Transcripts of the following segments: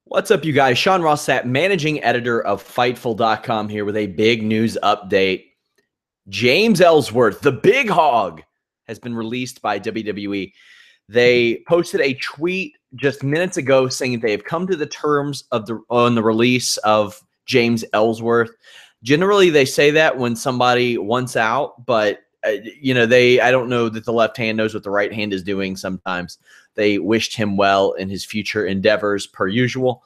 What's up, you guys? Sean Ross Sapp, managing editor of Fightful.com here with a big news update. James Ellsworth, the big hog, has been released by WWE. They posted a tweet just minutes ago saying they have come to the terms of on the release of James Ellsworth. Generally, they say that when somebody wants out, but I don't know that the left hand knows what the right hand is doing sometimes. They wished him well in his future endeavors per usual.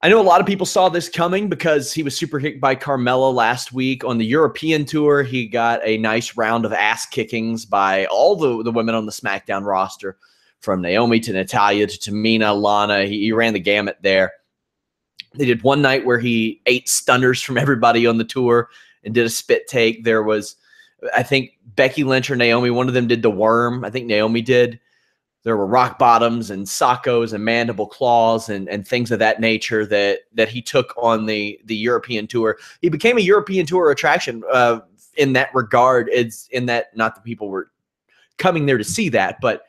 I know a lot of people saw this coming because he was super kicked by Carmella last week on the European tour. He got a nice round of ass kickings by all the women on the SmackDown roster, from Naomi to Natalya to Tamina, Lana. He ran the gamut there. They did one night where he ate stunners from everybody on the tour and did a spit take. There was, I think, Becky Lynch or Naomi. One of them did the worm. I think Naomi did. There were rock bottoms and sockos and mandible claws and things of that nature that he took on the European tour. He became a European tour attraction in that regard. It's in that not that people were coming there to see that, but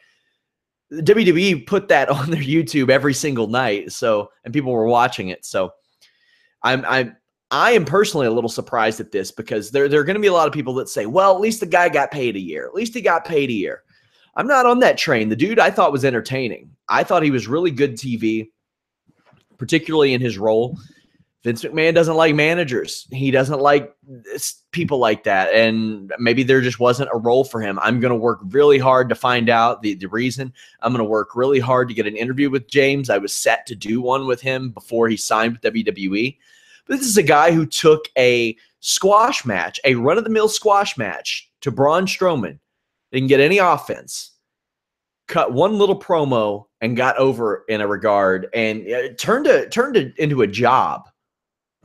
WWE put that on their YouTube every single night. So, and people were watching it. So I am personally a little surprised at this, because there are going to be a lot of people that say, well, at least the guy got paid a year. At least he got paid a year. I'm not on that train. The dude I thought was entertaining. I thought he was really good TV, particularly in his role. Vince McMahon doesn't like managers. He doesn't like people like that. And maybe there just wasn't a role for him. I'm going to work really hard to find out the reason. I'm going to work really hard to get an interview with James. I was set to do one with him before he signed with WWE. But this is a guy who took a squash match, a run-of-the-mill squash match, to Braun Strowman. Didn't get any offense, cut one little promo, and got over in a regard, and turned it into a job.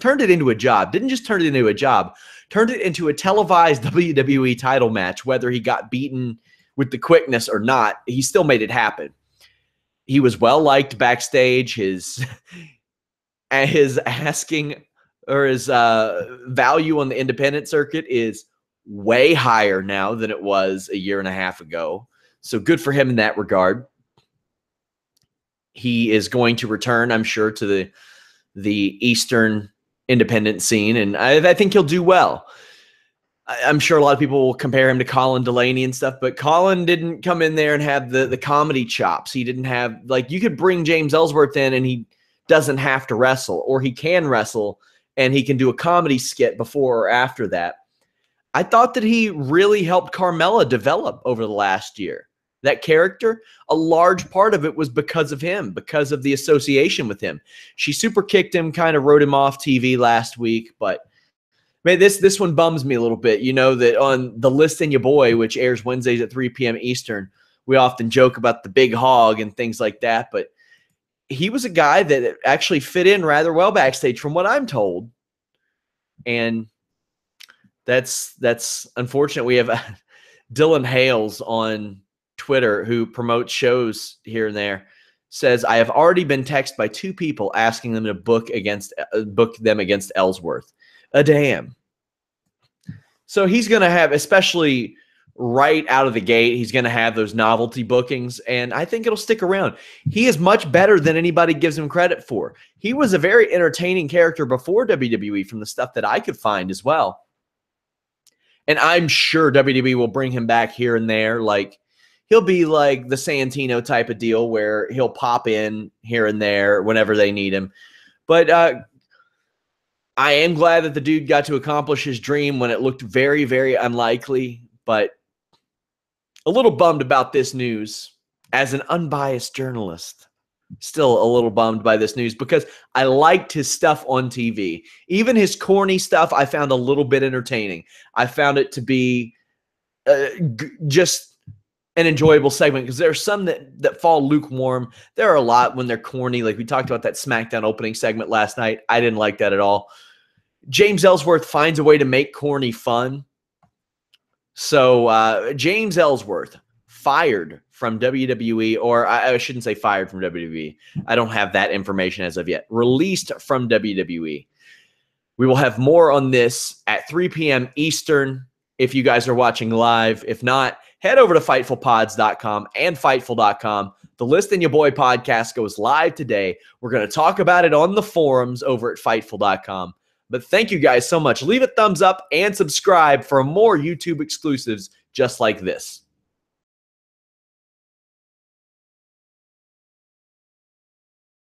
Turned it into a job. Didn't just turn it into a job. Turned it into a televised WWE title match. Whether he got beaten with the quickness or not, he still made it happen. He was well liked backstage. His asking, or his value on the independent circuit is way higher now than it was a year and a half ago. So good for him in that regard. He is going to return, I'm sure, to the Eastern independent scene, and I think he'll do well. I'm sure a lot of people will compare him to Colin Delaney and stuff, but Colin didn't come in there and have the comedy chops. He didn't have, like, you could bring James Ellsworth in and he doesn't have to wrestle, or he can wrestle and he can do a comedy skit before or after that. I thought that he really helped Carmella develop over the last year. That character, a large part of it was because of him, because of the association with him. She super kicked him, kind of wrote him off TV last week, but man, this one bums me a little bit. You know that on the List and Your Boy, which airs Wednesdays at 3 p.m. Eastern, we often joke about the big hog and things like that, but he was a guy that actually fit in rather well backstage from what I'm told. And that's unfortunate. We have Dylan Hales on Twitter, who promotes shows here and there, says, I have already been texted by 2 people asking them to book them against Ellsworth. A damn. So he's going to have, especially right out of the gate, he's going to have those novelty bookings, and I think it'll stick around. He is much better than anybody gives him credit for. He was a very entertaining character before WWE, from the stuff that I could find as well. And I'm sure WWE will bring him back here and there. Like, he'll be like the Santino type of deal where he'll pop in here and there whenever they need him. But I am glad that the dude got to accomplish his dream when it looked very, very unlikely. But a little bummed about this news as an unbiased journalist. Still a little bummed by this news, because I liked his stuff on TV. Even his corny stuff I found a little bit entertaining. I found it to be just an enjoyable segment, because there are some that fall lukewarm. There are a lot when they're corny. Like we talked about that SmackDown opening segment last night. I didn't like that at all. James Ellsworth finds a way to make corny fun. So James Ellsworth fired from WWE, or I shouldn't say fired from WWE. I don't have that information as of yet. Released from WWE. We will have more on this at 3 p.m. Eastern if you guys are watching live. If not, head over to FightfulPods.com and Fightful.com. The List and Your Boy podcast goes live today. We're going to talk about it on the forums over at Fightful.com. But thank you guys so much. Leave a thumbs up and subscribe for more YouTube exclusives just like this.